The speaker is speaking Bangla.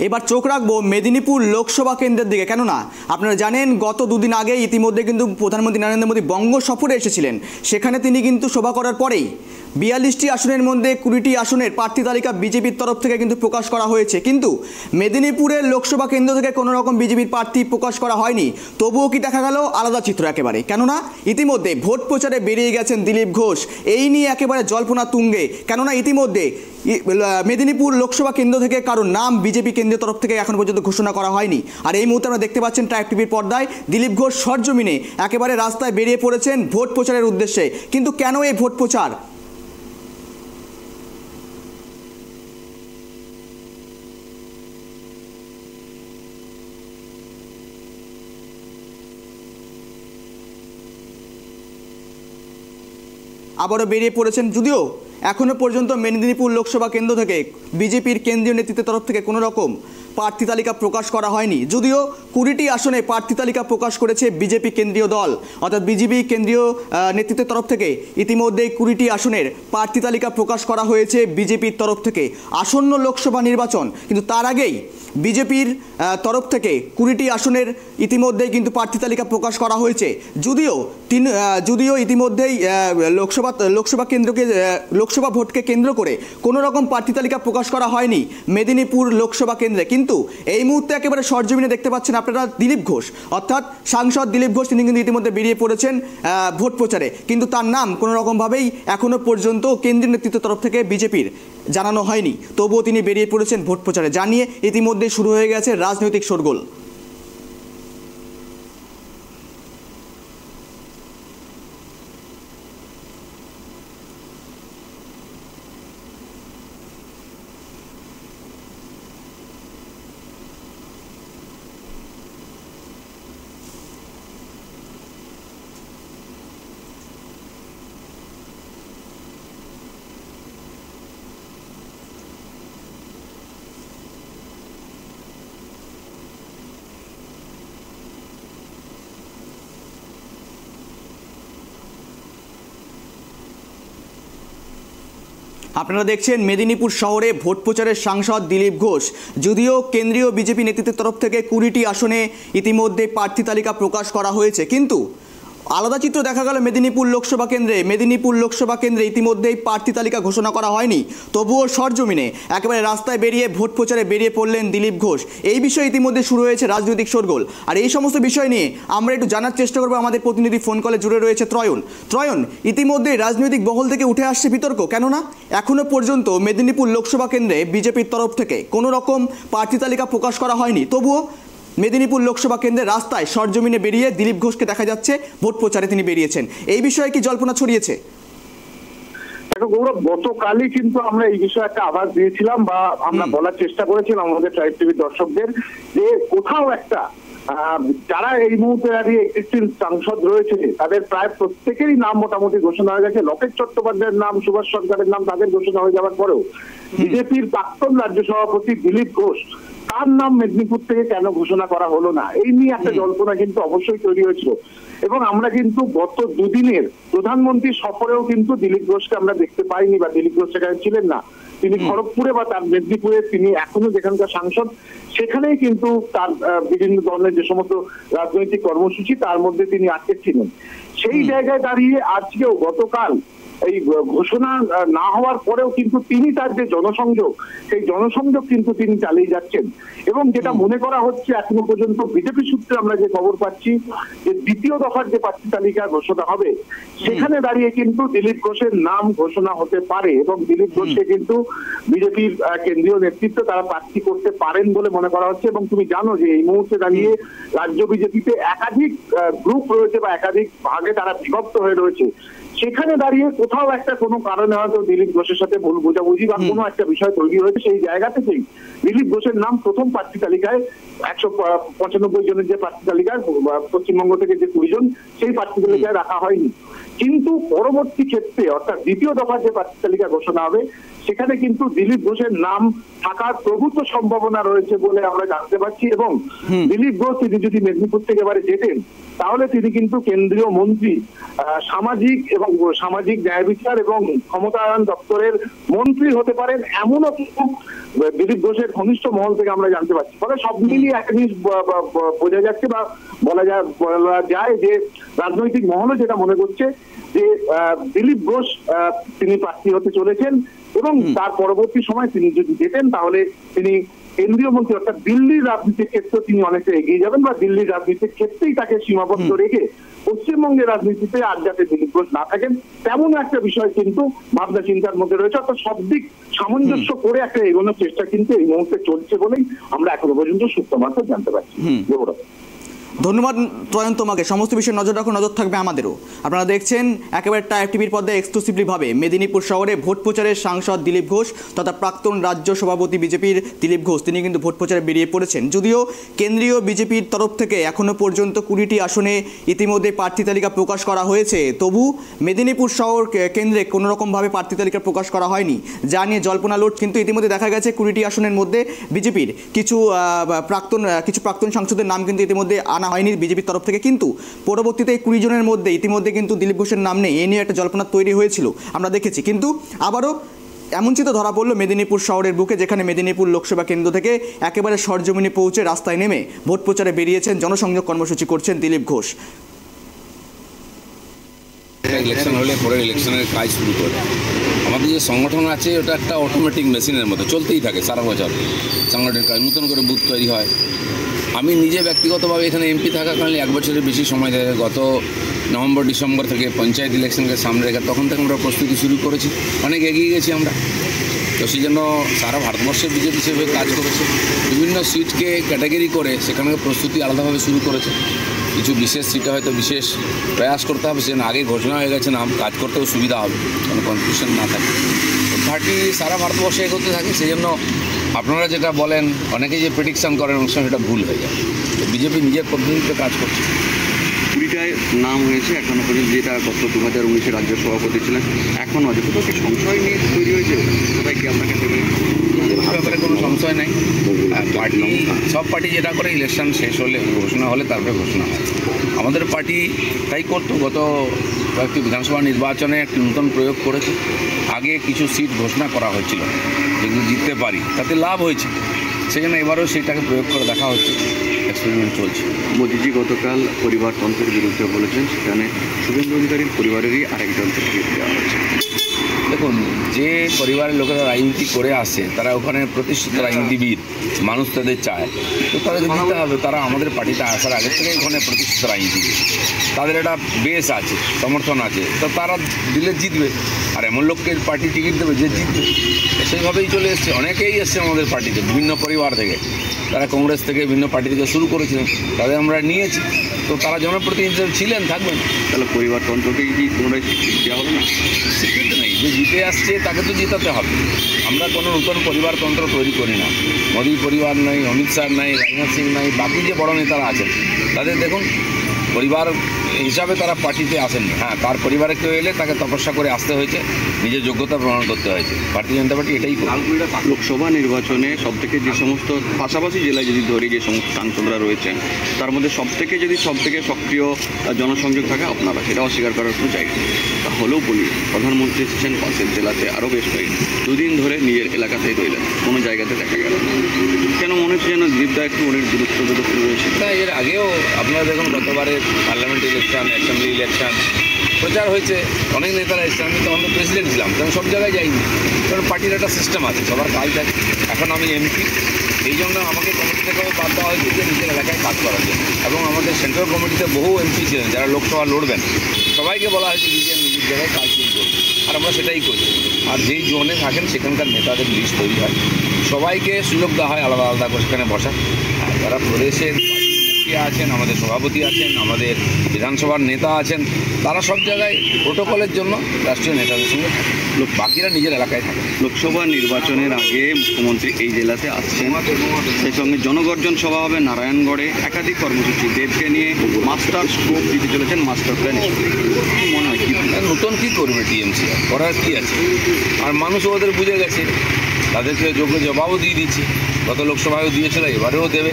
এবার চোখ রাখবো মেদিনীপুর লোকসভা কেন্দ্রের দিকে। কেননা আপনারা জানেন গত দুদিন আগে ইতিমধ্যে কিন্তু প্রধানমন্ত্রী নরেন্দ্র মোদী বঙ্গ সফরে এসেছিলেন। সেখানে তিনি কিন্তু সভা করার পরেই 42টি আসনের মধ্যে 20টি আসনের প্রার্থী তালিকা বিজেপির তরফ থেকে কিন্তু প্রকাশ করা হয়েছে। কিন্তু মেদিনীপুরের লোকসভা কেন্দ্র থেকে কোনো রকম বিজেপির প্রার্থী প্রকাশ করা হয়নি। তবুও কি দেখা গেল আলাদা চিত্র একেবারে। কেননা ইতিমধ্যে ভোট প্রচারে বেরিয়ে গেছেন দিলীপ ঘোষ। এই নিয়ে একেবারে জল্পনা তুঙ্গে। কেননা ইতিমধ্যে মেদিনীপুর লোকসভা কেন্দ্র থেকে কারোর নাম বিজেপি কেন্দ্রীয় তরফ থেকে এখন পর্যন্ত ঘোষণা করা হয়নি। আর এই মুহূর্তে আমরা দেখতে পাচ্ছেন ট্রাইব টিভির পর্দায় দিলীপ ঘোষ সরজমিনে একেবারে রাস্তায় বেরিয়ে পড়েছেন ভোট প্রচারের উদ্দেশ্যে। কিন্তু কেন এই ভোট প্রচার? আবারও বেরিয়ে পড়েছেন, যদিও এখনও পর্যন্ত মেদিনীপুর লোকসভা কেন্দ্র থেকে বিজেপির কেন্দ্রীয় নেতৃত্বের তরফ থেকে কোনো রকম প্রার্থী তালিকা প্রকাশ করা হয়নি। যদিও 20টি আসনে প্রার্থী তালিকা প্রকাশ করেছে বিজেপি কেন্দ্রীয় দল, অর্থাৎ বিজেপি কেন্দ্রীয় নেতৃত্বের তরফ থেকে ইতিমধ্যেই 20টি আসনের প্রার্থী তালিকা প্রকাশ করা হয়েছে বিজেপির তরফ থেকে। আসন্ন লোকসভা নির্বাচন, কিন্তু তার আগেই বিজেপির তরফ থেকে 20টি আসনের ইতিমধ্যেই কিন্তু প্রার্থী তালিকা প্রকাশ করা হয়েছে। যদিও ইতিমধ্যেই লোকসভা ভোটকে কেন্দ্র করে কোনো রকম প্রার্থী তালিকা প্রকাশ করা হয়নি মেদিনীপুর লোকসভা কেন্দ্রে। কিন্তু এই মুহূর্তে একেবারে সরজমিনে দেখতে পাচ্ছেন আপনারা দিলীপ ঘোষ, অর্থাৎ সাংসদ দিলীপ ঘোষ, তিনি কিন্তু ইতিমধ্যে বেরিয়ে পড়েছেন ভোট প্রচারে। কিন্তু তার নাম কোনো রকমভাবেই এখনও পর্যন্ত কেন্দ্রীয় নেতৃত্বের তরফ থেকে বিজেপির জানানো হয়নি। তবুও তিনি বেরিয়ে পড়েছেন ভোট প্রচারে, জানিয়ে ইতিমধ্যে শুরু হয়ে গেছে রাজনৈতিক শোরগোল। আপনারা দেখছেন মেদিনীপুর শহরে ভোট প্রচারের সাংসদ দিলীপ ঘোষ। যদিও কেন্দ্রীয় বিজেপি নেতৃত্বের তরফ থেকে 20টি আসনে ইতিমধ্যে প্রার্থী তালিকা প্রকাশ করা হয়েছে, কিন্তু আলাদা চিত্র দেখা গেল মেদিনীপুর লোকসভা কেন্দ্রে ইতিমধ্যেই প্রার্থী তালিকা ঘোষণা করা হয়নি। তবুও সরজমিনে একেবারে রাস্তায় বেরিয়ে ভোট প্রচারে বেরিয়ে পড়লেন দিলীপ ঘোষ। এই বিষয়ে ইতিমধ্যে শুরু হয়েছে রাজনৈতিক শোরগোল। আর এই সমস্ত বিষয় নিয়ে আমরা একটু জানার চেষ্টা করবো। আমাদের প্রতিনিধি ফোন কলে জুড়ে রয়েছে ত্রয়ন। ইতিমধ্যে রাজনৈতিক মহল থেকে উঠে আসছে বিতর্ক। কেননা এখনও পর্যন্ত মেদিনীপুর লোকসভা কেন্দ্রে বিজেপির তরফ থেকে কোনো রকম প্রার্থী তালিকা প্রকাশ করা হয়নি। তবুও মেদিনীপুর লোকসভা কেন্দ্রে রাস্তায় সরজমিনে বেরিয়ে দিলীপ ঘোষকে দেখা যাচ্ছে ভোট প্রচারে তিনি বেরিয়েছেন। এই বিষয়ে কি জল্পনা ছড়িয়েছে? গৌরব, গতকালই কিন্তু আমরা এই বিষয়ে একটা আভাস দিয়েছিলাম বা আমরা বলার চেষ্টা করেছিলাম আমাদের ট্রাইব টিভির দর্শকদের, যে কোথাও একটা যারা এই মুহূর্তে দাঁড়িয়ে এক্সিস্টিং সাংসদ রয়েছে তাদের প্রায় প্রত্যেকেরই নাম মোটামুটি ঘোষণা হয়ে গেছে। লোকেশ চট্টোপাধ্যায়ের নাম, সুভাষ সরকারের নাম তাদের ঘোষণা হয়ে যাওয়ার পরেও বিজেপির প্রাক্তন রাজ্য সভাপতি দিলীপ ঘোষ, তার নাম মেদিনীপুর থেকে কেন ঘোষণা করা হলো না, এই নিয়ে একটা জল্পনা কিন্তু অবশ্যই তৈরি হয়েছিল। এবং আমরা কিন্তু গত দুদিনের প্রধানমন্ত্রী সফরেও কিন্তু দিলীপ ঘোষকে আমরা দেখতে পাইনি, বা দিলীপ ঘোষ সেখানে ছিলেন না। তিনি খড়গপুরে বা তার মেদিনীপুরে তিনি এখনো যেখানকার সাংসদ, সেখানেই কিন্তু তার বিভিন্ন ধরনের যে সমস্ত রাজনৈতিক কর্মসূচি তার মধ্যে তিনি আটকে ছিলেন। সেই জায়গায় দাঁড়িয়ে আজকেও গতকাল এই ঘোষণা না হওয়ার পরেও কিন্তু তিনি তার যে জনসংযোগ, সেই জনসংযোগ কিন্তু তিনি চালিয়ে যাচ্ছেন। এবং যেটা মনে করা হচ্ছে এখনো পর্যন্ত বিজেপি সূত্রে আমরা যে খবর পাচ্ছি, যে দ্বিতীয় দফার যে প্রার্থী তালিকা ঘোষণা হবে সেখানে দাঁড়িয়ে কিন্তু দিলীপ ঘোষের নাম ঘোষণা হতে পারে এবং দিলীপ ঘোষকে কিন্তু বিজেপির কেন্দ্রীয় নেতৃত্ব তারা প্রার্থী করতে পারেন বলে মনে করা হচ্ছে। এবং তুমি জানো যে এই মুহূর্তে দাঁড়িয়ে রাজ্য বিজেপিতে একাধিক গ্রুপ রয়েছে বা একাধিক ভাগে তারা বিভক্ত হয়ে রয়েছে। সেখানে দাঁড়িয়ে কোথাও একটা কোনো কারণে হয়তো দিলীপ ঘোষের সাথে ভুল বোঝাবুঝি বা কোনো একটা বিষয় তৈরি হয়েছে, সেই জায়গা থেকেই দিলীপ ঘোষের নাম প্রথম প্রার্থী তালিকায় 195 জনের যে প্রার্থী তালিকায় পশ্চিমবঙ্গ থেকে যে 20 জন সেই প্রার্থী তালিকায় রাখা হয়নি। কিন্তু পরবর্তী ক্ষেত্রে অর্থাৎ দ্বিতীয় দফার যে প্রার্থী তালিকা ঘোষণা হবে সেখানে কিন্তু দিলীপ ঘোষের নাম থাকার প্রভূত সম্ভাবনা রয়েছে বলে আমরা জানতে পারছি। এবং দিলীপ ঘোষ তিনি যদি মেদিনীপুর থেকে এবারে যেতেন তাহলে তিনি কিন্তু কেন্দ্রীয় মন্ত্রী, সামাজিক ন্যায় বিচার এবং ক্ষমতায়ন দপ্তরের মন্ত্রী হতে পারেন, এমনও কিন্তু দিলীপ ঘোষের ঘনিষ্ঠ মহল থেকে আমরা জানতে পারছি। ফলে সব মিলিয়ে একটা জিনিস বোঝা যাচ্ছে বা বলা যায় যে রাজনৈতিক মহলও যেটা মনে করছে যে দিলীপ ঘোষ তিনি প্রার্থী হতে চলেছেন এবং তার পরবর্তী সময় তিনি যদি যেতেন তাহলে তিনি কেন্দ্রীয় মন্ত্রী অর্থাৎ দিল্লির রাজনীতির ক্ষেত্রে তিনি অনেকটা এগিয়ে যাবেন বা দিল্লির রাজনীতির ক্ষেত্রেই তাকে সীমাবদ্ধ রেখে পশ্চিমবঙ্গের রাজনীতিতে আর যাতে দিলীপ ঘোষ না থাকেন তেমন একটা বিষয় কিন্তু ভাবনা চিন্তার মধ্যে রয়েছে। অর্থাৎ সব দিক সামঞ্জস্য করে একটা এগোনোর চেষ্টা কিন্তু এই মুহূর্তে চলছে বলেই আমরা এখনো পর্যন্ত সূত্র মারফত জানতে পারছি। ধন্যবাদ ত্রয়ন তোমাকে। সমস্ত বিষয়ে নজর রাখো, নজর থাকবে আমাদেরও। আপনারা দেখছেন একেবারে টাইপ টিভির পর্দায় এক্সক্লুসিভলিভাবে মেদিনীপুর শহরে ভোট প্রচারের সাংসদ দিলীপ ঘোষ তথা প্রাক্তন রাজ্য সভাপতি বিজেপির দিলীপ ঘোষ তিনি কিন্তু ভোট প্রচারে বেরিয়ে পড়েছেন। যদিও কেন্দ্রীয় বিজেপির তরফ থেকে এখনও পর্যন্ত 20টি আসনে ইতিমধ্যে প্রার্থী তালিকা প্রকাশ করা হয়েছে, তবু মেদিনীপুর শহর কেন্দ্রে কোনো রকমভাবে প্রার্থী তালিকা প্রকাশ করা হয়নি, যা নিয়ে জল্পনা লোট। কিন্তু ইতিমধ্যে দেখা গেছে 20টি আসনের মধ্যে বিজেপির কিছু প্রাক্তন সাংসদের নাম কিন্তু ইতিমধ্যে আনা হয়নি বিজেপির তরফ থেকে, কিন্তু পরবর্তীতে 20 জনের মধ্যে ইতিমধ্যে কিন্তু দিলীপ ঘোষের নাম নেই, এ নিয়ে একটা জল্পনা তৈরি হয়েছিল আমরা দেখেছি। কিন্তু আবারও এমন চিত্র ধরা পড়লো মেদিনীপুর শহরের বুকে, যেখানে মেদিনীপুর লোকসভা কেন্দ্র থেকে একেবারে সরজমিনে পৌঁছে রাস্তায় নেমে ভোট প্রচারে বেরিয়েছেন, জনসংযোগ কর্মসূচি করছেন দিলীপ ঘোষ। ইলেকশন হলে পরে ইলেকশনের কাজ শুরু করে আমাদের যে সংগঠন আছে ওটা একটা অটোমেটিক মেশিনের মতো চলতেই থাকে সারা বছর। সংগঠনের কাজ নতুন করে বুথ তৈরি হয়। আমি নিজে ব্যক্তিগতভাবে এখানে এমপি থাকাকালীন 1 বছরের বেশি সময় ধরে গত নভেম্বর ডিসেম্বর থেকে পঞ্চায়েত ইলেকশনকে সামনে রেখে তখন থেকে আমরা প্রস্তুতি শুরু করেছি, অনেক এগিয়ে গেছি আমরা। তো সেই জন্য সারা ভারতবর্ষে বিজেপি হিসেবে কাজ করেছে, বিভিন্ন সিটকে ক্যাটাগরি করে সেখানে প্রস্তুতি আলাদাভাবে শুরু করেছে। কিছু বিশেষ সিটে হয়তো বিশেষ প্রয়াস করতে হবে, সেজন্য আগে ঘোষণা হয়ে গেছে নাম, কাজ করতেও সুবিধা হবে, কোনো কনফিউশন না থাকে। পার্টি সারা ভারতবর্ষে এগোতে থাকে, সেই জন্য আপনারা যেটা বলেন অনেকেই যে প্রেডিকশন করেন অনেক সময় সেটা ভুল হয়ে যায়। তো বিজেপি নিজের পদ্ধতিতে কাজ করছে। 20টায় নাম হয়েছে এখনো পর্যন্ত, যেটা গত 2019-এ রাজ্য সভাপতি ছিলেন, এখনও আছে কোথাও কি সংশয় নিয়ে তৈরি হয়েছে? কোথায় কি আপনাকে দেবে? ব্যাপারে কোনো সংশয় নেই। পার্টি সব পার্টি যেটা করে ইলেকশন শেষ হলে ঘোষণা হলে তারপরে ঘোষণা হয়। আমাদের পার্টি তাই করতো, গত কয়েকটি বিধানসভা নির্বাচনে একটি নতুন প্রয়োগ করেছে। আগে কিছু সিট ঘোষণা করা হয়েছিল যেগুলো জিততে পারি, তাতে লাভ হয়েছে, সেজন্য এবারেও সেটাকে প্রয়োগ করে দেখা হচ্ছে, এক্সপেরিমেন্ট চলছে। মোদিজি গতকাল পরিবারতন্ত্রের বিরুদ্ধে বলেছেন, সেখানে শুভেন্দু অধিকারীর পরিবারেরই আরেকজনকে টিকিট দেওয়া হয়েছে। দেখুন, যে পরিবারের লোকেরা রাজনীতি করে আসে তারা ওখানে প্রতিষ্ঠিত রাজনীতিবিদ, মানুষ তাদের চায়, তো তাদেরকে দিতে হবে। তারা আমাদের পার্টিতে আসার আগে থেকে ওখানে প্রতিষ্ঠিত রাজনীতিবিদ, তাদের একটা বেস আছে, সমর্থন আছে, তো তারা দিলে জিতবে। আর এমন লোককে পার্টি টিকিট দেবে যে জিতবে, সেইভাবেই চলে এসছে। অনেকেই এসছে আমাদের পার্টিতে বিভিন্ন পরিবার থেকে, তারা কংগ্রেস থেকে বিভিন্ন পার্টি থেকে শুরু করেছিলেন, তাদের আমরা নিয়েছি। তো তারা জনপ্রতিনিধি ছিলেন, থাকবেন। তাহলে পরিবারতন্ত্রকে কি পুনরায় স্বীকৃতি দেওয়া হবে না? স্বীকৃতি নেই, যে জিতে আসছে তাকে তো জিতাতে হবে। আমরা কোনো নতুন পরিবারতন্ত্র তৈরি করি না। মোদী পরিবার নাই, অমিত শাহ নাই, রাজনাথ সিং নাই, বাকি যে বড় নেতারা আছেন তাদের দেখুন পরিবার হিসাবে তারা পার্টিতে আসেননি। হ্যাঁ, তার পরিবারে কেউ এলে তাকে তপস্যা করে আসতে হয়েছে, নিজের যোগ্যতা প্রমাণ করতে হয়েছে। ভারতীয় জনতা পার্টি এটাই করে। লোকসভা নির্বাচনে সবথেকে যে সমস্ত পাশাপাশি জেলায় যদি ধরি যে সমস্ত সাংসদরা রয়েছেন, তার মধ্যে সবথেকে সক্রিয় জনসংযোগ থাকে আপনারা, সেটা অস্বীকার করার কোনো জায়গা নেই। তাহলেও বলি, প্রধানমন্ত্রী এসেছেন পাশের জেলাতে, আরও বেশ কয়েকদিন, দুদিন ধরে নিজের এলাকাতেই রইলেন, কোনো জায়গাতে দেখা গেল না। কেন মনে হচ্ছে যেন দীপদা একটু অনেক দূরত্ব রয়েছে? না, এর আগেও আপনারা দেখুন গতবারের পার্লামেন্ট ইলেকশন, অ্যাসেম্বলি ইলেকশন প্রচার হয়েছে, অনেক নেতারা এসেছেন। আমি তখন তো প্রেসিডেন্ট ছিলাম, তখন সব জায়গায় যাইনি, কারণ পার্টির একটা সিস্টেম আছে, সবার কাজ থাকে। এখন আমি এমপি, এই জন্য আমাকে কমিটি থেকে বাদ দেওয়া হয়েছে যে নিজের এলাকায় কাজ করার জন্য। এবং আমাদের সেন্ট্রাল কমিটিতে বহু এমপি ছিলেন যারা লোকসভা লড়বেন, সবাইকে বলা হয়েছে নিজের জায়গায় কাজ শুরু করবে, আর আমরা সেটাই করি। আর যেই জোনে থাকেন সেখানকার নেতাদের লিস্ট তৈরি হয়, সবাইকে সুযোগ দেওয়া হয় আলাদা আলাদা করে সেখানে বসা। আর যারা প্রদেশের মুখিয়া আছেন, আমাদের সভাপতি আছেন, আমাদের বিধানসভার নেতা আছেন, তারা সব জায়গায় প্রোটোকলের জন্য রাষ্ট্রীয় নেতাদের সঙ্গে থাকে। বাকিরা নিজের এলাকায় থাকে। লোকসভা নির্বাচনের আগে মুখ্যমন্ত্রী এই জেলাতে আসছেন, সেই সঙ্গে জনগর্জন সভা হবে নারায়ণগড়ে, একাধিক কর্মসূচি দেবকে নিয়ে মাস্টার স্ট্রোক দিতে চলেছেন, মাস্টার প্ল্যান কি মনে হয় কি নতুন কী করবে টিএমসি, করার কী আছে? আর মানুষ ওদের বুঝে গেছে, তাদেরকে যোগ্য জবাবও দিয়ে দিচ্ছে, গত লোকসভায়ও দিয়েছিল, এবারেও দেবে।